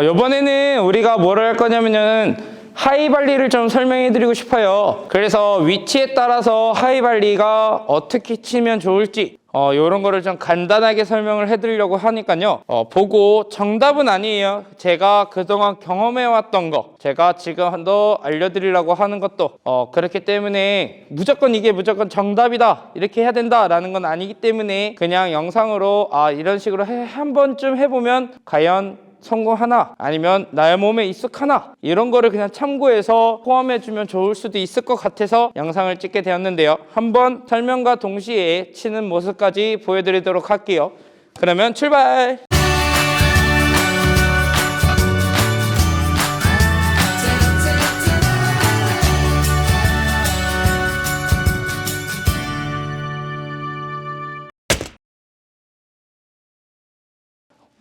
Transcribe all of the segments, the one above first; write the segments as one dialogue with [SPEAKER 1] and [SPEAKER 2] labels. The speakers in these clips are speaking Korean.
[SPEAKER 1] 이번에는 우리가 뭐를 할 거냐면은 하이발리를 좀 설명해 드리고 싶어요. 그래서 위치에 따라서 하이발리가 어떻게 치면 좋을지 이런 거를 좀 간단하게 설명을 해 드리려고 하니까요. 보고 정답은 아니에요. 제가 그동안 경험해 왔던 거 제가 지금도 알려드리려고 하는 것도 그렇기 때문에 이게 무조건 정답이다 이렇게 해야 된다 라는 건 아니기 때문에 그냥 영상으로 이런 식으로 한 번쯤 해보면 과연 성공하나 아니면 나의 몸에 익숙하나 이런 거를 그냥 참고해서 포함해주면 좋을 수도 있을 것 같아서 영상을 찍게 되었는데요. 한번 설명과 동시에 치는 모습까지 보여드리도록 할게요. 그러면 출발!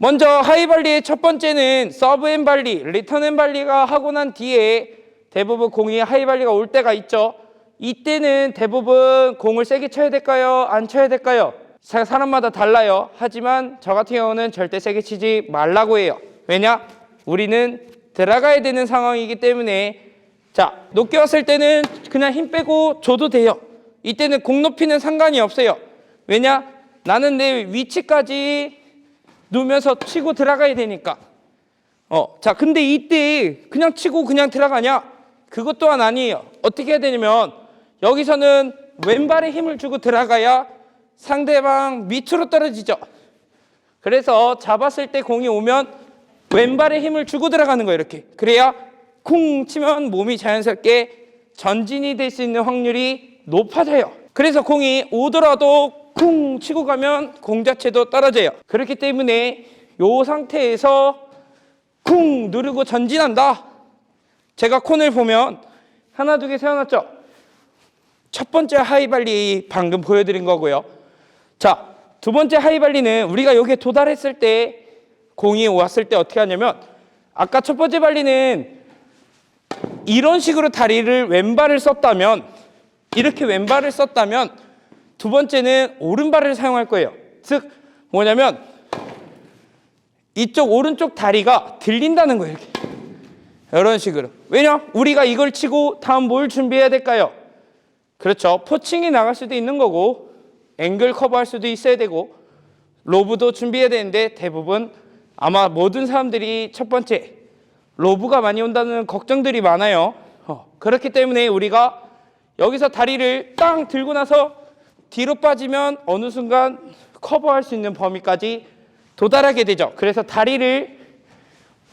[SPEAKER 1] 먼저 하이발리의 첫 번째는 서브 앤 발리, 리턴 앤 발리가 하고 난 뒤에 대부분 공이 하이발리가 올 때가 있죠. 이때는 대부분 공을 세게 쳐야 될까요? 안 쳐야 될까요? 사람마다 달라요. 하지만 저 같은 경우는 절대 세게 치지 말라고 해요. 왜냐? 우리는 들어가야 되는 상황이기 때문에 자, 높게 왔을 때는 그냥 힘 빼고 줘도 돼요. 이때는 공 높이는 상관이 없어요. 왜냐? 나는 내 위치까지 누우면서 치고 들어가야 되니까. 자, 근데 이때 그냥 치고 그냥 들어가냐? 그것 또한 아니에요. 어떻게 해야 되냐면 여기서는 왼발에 힘을 주고 들어가야 상대방 밑으로 떨어지죠. 그래서 잡았을 때 공이 오면 왼발에 힘을 주고 들어가는 거예요. 이렇게. 그래야 쿵 치면 몸이 자연스럽게 전진이 될 수 있는 확률이 높아져요. 그래서 공이 오더라도 쿵 치고 가면 공 자체도 떨어져요. 그렇기 때문에 이 상태에서 쿵 누르고 전진한다. 제가 콘을 보면 하나 두 개 세워놨죠. 첫 번째 하이발리 방금 보여드린 거고요. 자, 두 번째 하이발리는 우리가 여기에 도달했을 때 공이 왔을 때 어떻게 하냐면 아까 첫 번째 발리는 이런 식으로 다리를 왼발을 썼다면 이렇게 왼발을 썼다면 두 번째는 오른발을 사용할 거예요. 즉 뭐냐면 이쪽 오른쪽 다리가 들린다는 거예요. 이렇게. 이런 식으로. 왜냐? 우리가 이걸 치고 다음 뭘 준비해야 될까요? 그렇죠. 포칭이 나갈 수도 있는 거고 앵글 커버할 수도 있어야 되고 로브도 준비해야 되는데 대부분 아마 모든 사람들이 첫 번째 로브가 많이 온다는 걱정들이 많아요. 그렇기 때문에 우리가 여기서 다리를 땅 들고 나서 뒤로 빠지면 어느 순간 커버할 수 있는 범위까지 도달하게 되죠. 그래서 다리를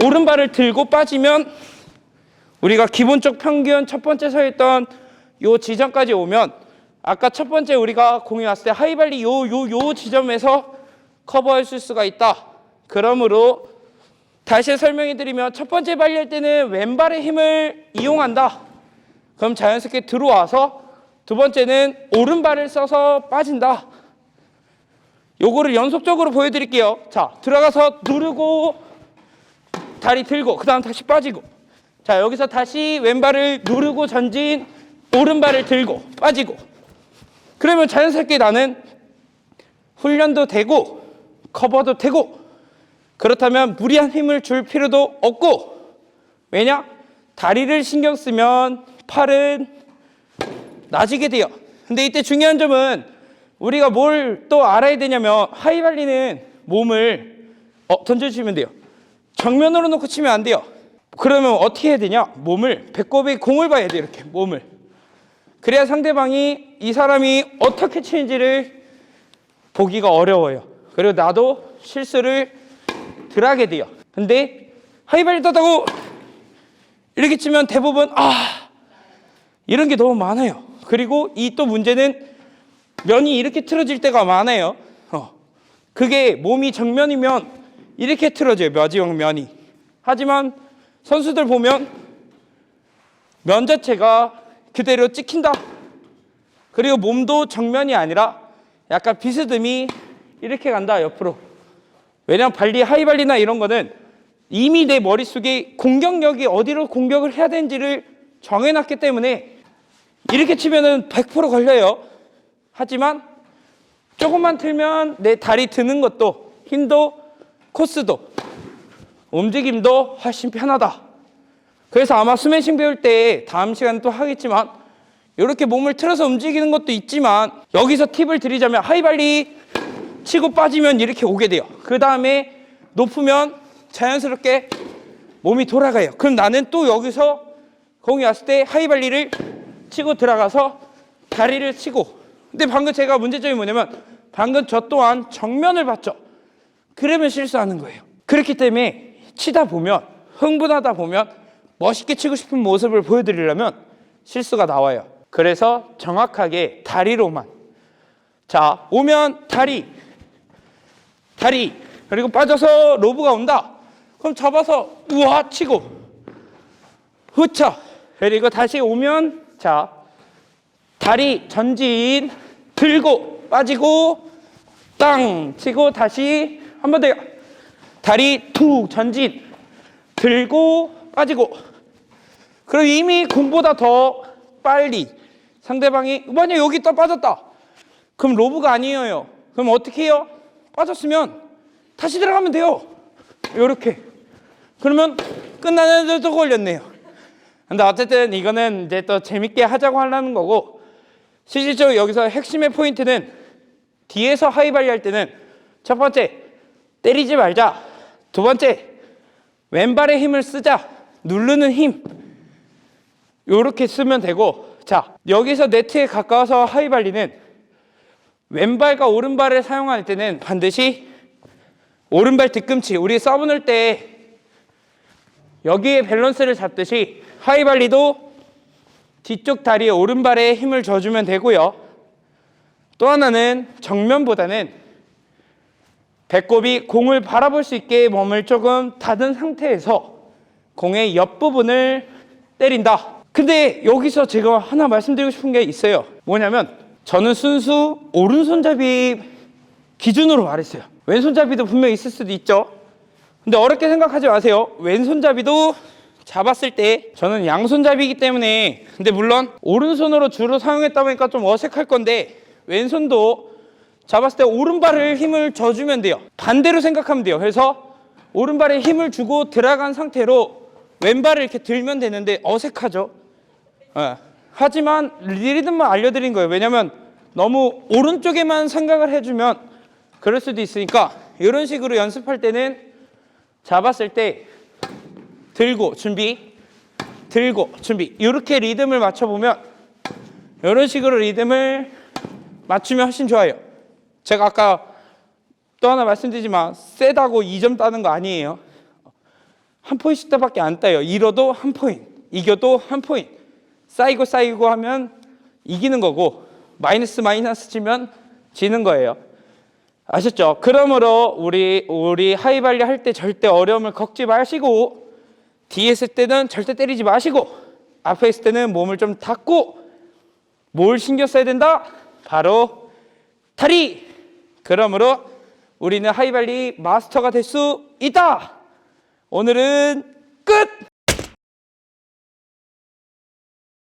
[SPEAKER 1] 오른발을 들고 빠지면 우리가 기본적 평균 첫 번째 서 있던 요 지점까지 오면 아까 첫 번째 우리가 공이 왔을 때 하이발리 요 지점에서 커버할 수가 있다. 그러므로 다시 설명해 드리면 첫 번째 발리할 때는 왼발의 힘을 이용한다. 그럼 자연스럽게 들어와서 두 번째는 오른발을 써서 빠진다. 요거를 연속적으로 보여드릴게요. 자, 들어가서 누르고 다리 들고 그 다음 다시 빠지고 자, 여기서 다시 왼발을 누르고 전진 오른발을 들고 빠지고 그러면 자연스럽게 나는 훈련도 되고 커버도 되고 그렇다면 무리한 힘을 줄 필요도 없고 왜냐? 다리를 신경 쓰면 팔은 낮게 돼요. 근데 이때 중요한 점은 우리가 뭘 또 알아야 되냐면 하이발리는 몸을 던져주시면 돼요. 정면으로 놓고 치면 안 돼요. 그러면 어떻게 해야 되냐? 몸을 배꼽에 공을 봐야 돼요. 이렇게 몸을. 그래야 상대방이 이 사람이 어떻게 치는지를 보기가 어려워요. 그리고 나도 실수를 덜 하게 돼요. 근데 하이발리 떴다고 이렇게 치면 대부분 이런 게 너무 많아요. 그리고 이 또 문제는 면이 이렇게 틀어질 때가 많아요. 그게 몸이 정면이면 이렇게 틀어져요. 마지막 면이. 하지만 선수들 보면 면 자체가 그대로 찍힌다. 그리고 몸도 정면이 아니라 약간 비스듬히 이렇게 간다. 옆으로. 왜냐하면 하이발리나 이런 거는 이미 내 머릿속에 공격력이 어디로 공격을 해야 되는지를 정해놨기 때문에 이렇게 치면은 100% 걸려요. 하지만 조금만 틀면 내 다리 드는 것도 힘도 코스도 움직임도 훨씬 편하다. 그래서 아마 스매싱 배울 때 다음 시간에 또 하겠지만 이렇게 몸을 틀어서 움직이는 것도 있지만 여기서 팁을 드리자면 하이발리 치고 빠지면 이렇게 오게 돼요. 그 다음에 높으면 자연스럽게 몸이 돌아가요. 그럼 나는 또 여기서 공이 왔을 때 하이발리를 치고 들어가서 다리를 치고. 근데 방금 제가 문제점이 뭐냐면 방금 저 또한 정면을 봤죠. 그러면 실수하는 거예요. 그렇기 때문에 치다 보면 흥분하다 보면 멋있게 치고 싶은 모습을 보여드리려면 실수가 나와요. 그래서 정확하게 다리로만. 자, 오면 다리 그리고 빠져서 로브가 온다. 그럼 잡아서 우와 치고 후쳐. 그리고 다시 오면 자 다리 전진 들고 빠지고 땅 치고 다시 한 번 더 다리 툭 전진 들고 빠지고. 그리고 이미 공보다 더 빨리 상대방이 만약 여기 또 빠졌다. 그럼 로브가 아니에요. 그럼 어떻게 해요? 빠졌으면 다시 들어가면 돼요. 이렇게. 그러면 끝나는데 또 걸렸네요. 근데 어쨌든 이거는 이제 또 재밌게 하자고 하려는 거고, 실질적으로 여기서 핵심의 포인트는 뒤에서 하이발리 할 때는 첫 번째 때리지 말자. 두 번째 왼발에 힘을 쓰자. 누르는 힘 요렇게 쓰면 되고, 자 여기서 네트에 가까워서 하이발리는 왼발과 오른발을 사용할 때는 반드시 오른발 뒤꿈치, 우리 서브 넣을 때 여기에 밸런스를 잡듯이 하이발리도 뒤쪽 다리에 오른발에 힘을 줘주면 되고요. 또 하나는 정면보다는 배꼽이 공을 바라볼 수 있게 몸을 조금 닫은 상태에서 공의 옆부분을 때린다. 근데 여기서 제가 하나 말씀드리고 싶은 게 있어요. 뭐냐면 저는 순수 오른손잡이 기준으로 말했어요. 왼손잡이도 분명히 있을 수도 있죠. 근데 어렵게 생각하지 마세요. 왼손잡이도 잡았을 때 저는 양손잡이이기 때문에, 근데 물론 오른손으로 주로 사용했다 보니까 좀 어색할 건데 왼손도 잡았을 때 오른발을 힘을 줘주면 돼요. 반대로 생각하면 돼요. 그래서 오른발에 힘을 주고 들어간 상태로 왼발을 이렇게 들면 되는데 어색하죠. 하지만 리듬만 알려드린 거예요. 왜냐면 너무 오른쪽에만 생각을 해주면 그럴 수도 있으니까 이런 식으로 연습할 때는 잡았을 때 들고 준비, 들고 준비, 이렇게 리듬을 맞춰보면 이런 식으로 리듬을 맞추면 훨씬 좋아요. 제가 아까 또 하나 말씀드리지만 세다고 2점 따는 거 아니에요. 한 포인트 밖에 안 따요. 잃어도 한 포인트, 이겨도 한 포인트. 쌓이고 하면 이기는 거고 마이너스 치면 지는 거예요. 아셨죠? 그러므로 우리 하이발리 할 때 절대 어려움을 겪지 마시고, 뒤에 있을 때는 절대 때리지 마시고, 앞에 있을 때는 몸을 좀 닫고, 뭘 신경 써야 된다? 바로 다리! 그러므로 우리는 하이발리 마스터가 될 수 있다! 오늘은 끝!